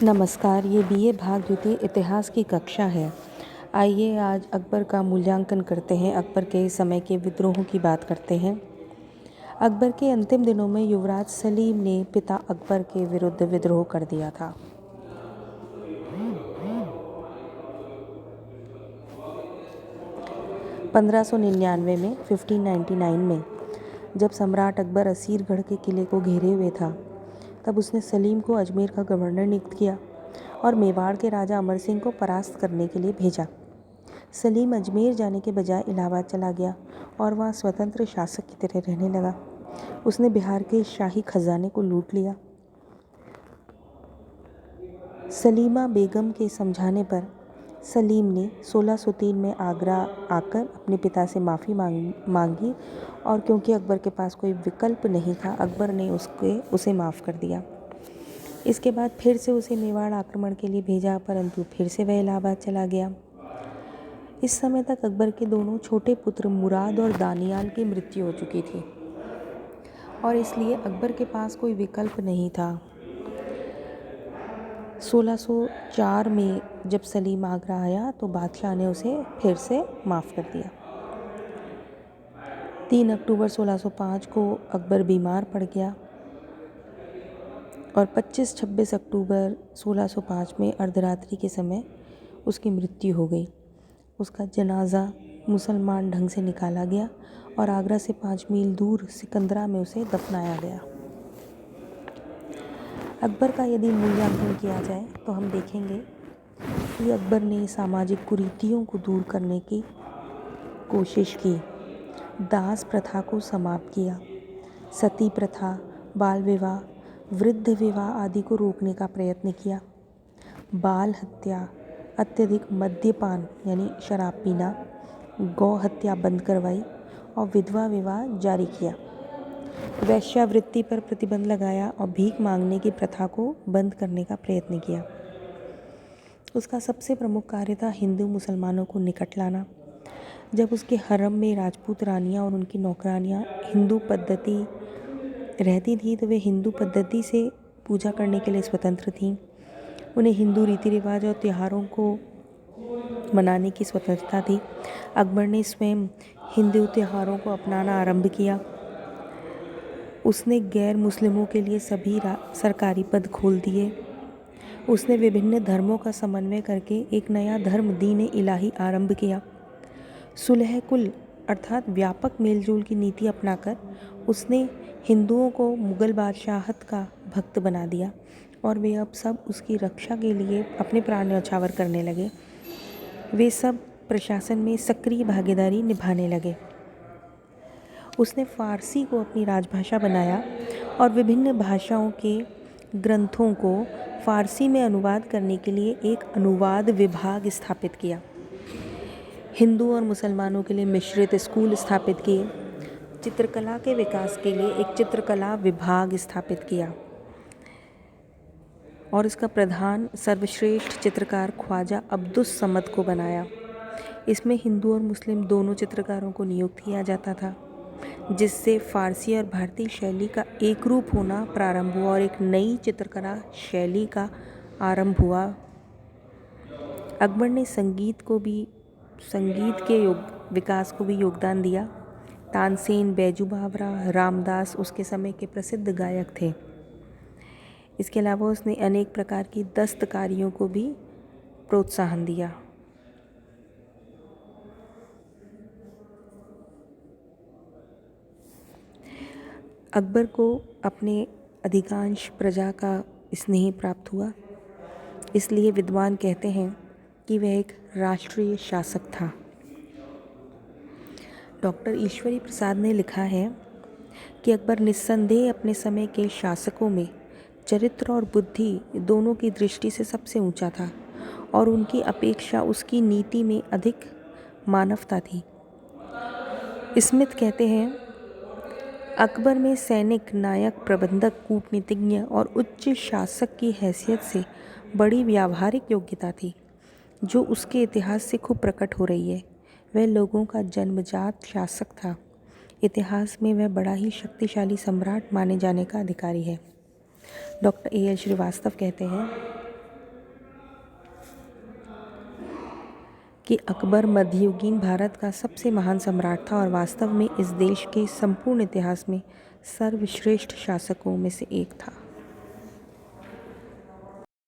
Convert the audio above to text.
नमस्कार, ये बीए भाग द्वितीय इतिहास की कक्षा है। आइए आज अकबर का मूल्यांकन करते हैं। अकबर के समय के विद्रोहों की बात करते हैं। अकबर के अंतिम दिनों में युवराज सलीम ने पिता अकबर के विरुद्ध विद्रोह कर दिया था। में 1599 में जब सम्राट अकबर असीरगढ़ के किले को घेरे हुए था, तब उसने सलीम को अजमेर का गवर्नर नियुक्त किया और मेवाड़ के राजा अमर सिंह को परास्त करने के लिए भेजा। सलीम अजमेर जाने के बजाय इलाहाबाद चला गया और वहाँ स्वतंत्र शासक की तरह रहने लगा। उसने बिहार के शाही खजाने को लूट लिया। सलीमा बेगम के समझाने पर सलीम ने 1603 में आगरा आकर अपने पिता से माफ़ी मांगी और क्योंकि अकबर के पास कोई विकल्प नहीं था, अकबर ने उसे माफ़ कर दिया। इसके बाद फिर से उसे मेवाड़ आक्रमण के लिए भेजा, परंतु फिर से वह इलाहाबाद चला गया। इस समय तक अकबर के दोनों छोटे पुत्र मुराद और दानियाल की मृत्यु हो चुकी थी और इसलिए अकबर के पास कोई विकल्प नहीं था। 1604 में जब सलीम आगरा आया तो बादशाह ने उसे फिर से माफ़ कर दिया। 3 अक्टूबर 1605 को अकबर बीमार पड़ गया और 25-26 अक्टूबर 1605 में अर्धरात्रि के समय उसकी मृत्यु हो गई। उसका जनाजा मुसलमान ढंग से निकाला गया और आगरा से 5 मील दूर सिकंदरा में उसे दफनाया गया। अकबर का यदि मूल्यांकन किया जाए तो हम देखेंगे कि अकबर ने सामाजिक कुरीतियों को दूर करने की कोशिश की, दास प्रथा को समाप्त किया, सती प्रथा, बाल विवाह, वृद्ध विवाह आदि को रोकने का प्रयत्न किया, बाल हत्या, अत्यधिक मद्यपान यानी शराब पीना, गौ हत्या बंद करवाई और विधवा विवाह जारी किया। वैश्यावृत्ति पर प्रतिबंध लगाया और भीख मांगने की प्रथा को बंद करने का प्रयत्न किया। उसका सबसे प्रमुख कार्य था हिंदू मुसलमानों को निकट लाना। जब उसके हरम में राजपूत रानियां और उनकी नौकरानियां हिंदू पद्धति रहती थी तो वे हिंदू पद्धति से पूजा करने के लिए स्वतंत्र थीं। उन्हें हिंदू रीति रिवाज और त्योहारों को मनाने की स्वतंत्रता थी। अकबर ने स्वयं हिंदू त्योहारों को अपनाना आरंभ किया। उसने गैर मुस्लिमों के लिए सभी सरकारी पद खोल दिए। उसने विभिन्न धर्मों का समन्वय करके एक नया धर्म दीन इलाही आरंभ किया। सुलह कुल अर्थात व्यापक मेलजोल की नीति अपनाकर उसने हिंदुओं को मुगल बादशाहत का भक्त बना दिया और वे अब सब उसकी रक्षा के लिए अपने प्राण न्यौछावर करने लगे। वे सब प्रशासन में सक्रिय भागीदारी निभाने लगे। उसने फ़ारसी को अपनी राजभाषा बनाया और विभिन्न भाषाओं के ग्रंथों को फ़ारसी में अनुवाद करने के लिए एक अनुवाद विभाग स्थापित किया। हिंदू और मुसलमानों के लिए मिश्रित स्कूल स्थापित किए। चित्रकला के विकास के लिए एक चित्रकला विभाग स्थापित किया और इसका प्रधान सर्वश्रेष्ठ चित्रकार ख्वाजा अब्दुस समद को बनाया। इसमें हिंदू और मुस्लिम दोनों चित्रकारों को नियुक्त किया जाता था, जिससे फ़ारसी और भारतीय शैली का एक रूप होना प्रारंभ हुआ और एक नई चित्रकला शैली का आरंभ हुआ। अकबर ने संगीत के विकास को भी योगदान दिया। तानसेन, बैजू बावरा, रामदास उसके समय के प्रसिद्ध गायक थे। इसके अलावा उसने अनेक प्रकार की दस्तकारियों को भी प्रोत्साहन दिया। अकबर को अपने अधिकांश प्रजा का स्नेह प्राप्त हुआ, इसलिए विद्वान कहते हैं कि वह एक राष्ट्रीय शासक था। डॉक्टर ईश्वरी प्रसाद ने लिखा है कि अकबर निस्संदेह अपने समय के शासकों में चरित्र और बुद्धि दोनों की दृष्टि से सबसे ऊंचा था और उनकी अपेक्षा उसकी नीति में अधिक मानवता थी। स्मिथ कहते हैं, अकबर में सैनिक, नायक, प्रबंधक, कूटनीतिज्ञ और उच्च शासक की हैसियत से बड़ी व्यावहारिक योग्यता थी, जो उसके इतिहास से खूब प्रकट हो रही है। वह लोगों का जन्मजात शासक था। इतिहास में वह बड़ा ही शक्तिशाली सम्राट माने जाने का अधिकारी है। Doctor A.L. श्रीवास्तव कहते हैं, कि अकबर मध्ययुगीन भारत का सबसे महान सम्राट था और वास्तव में इस देश के संपूर्ण इतिहास में सर्वश्रेष्ठ शासकों में से एक था।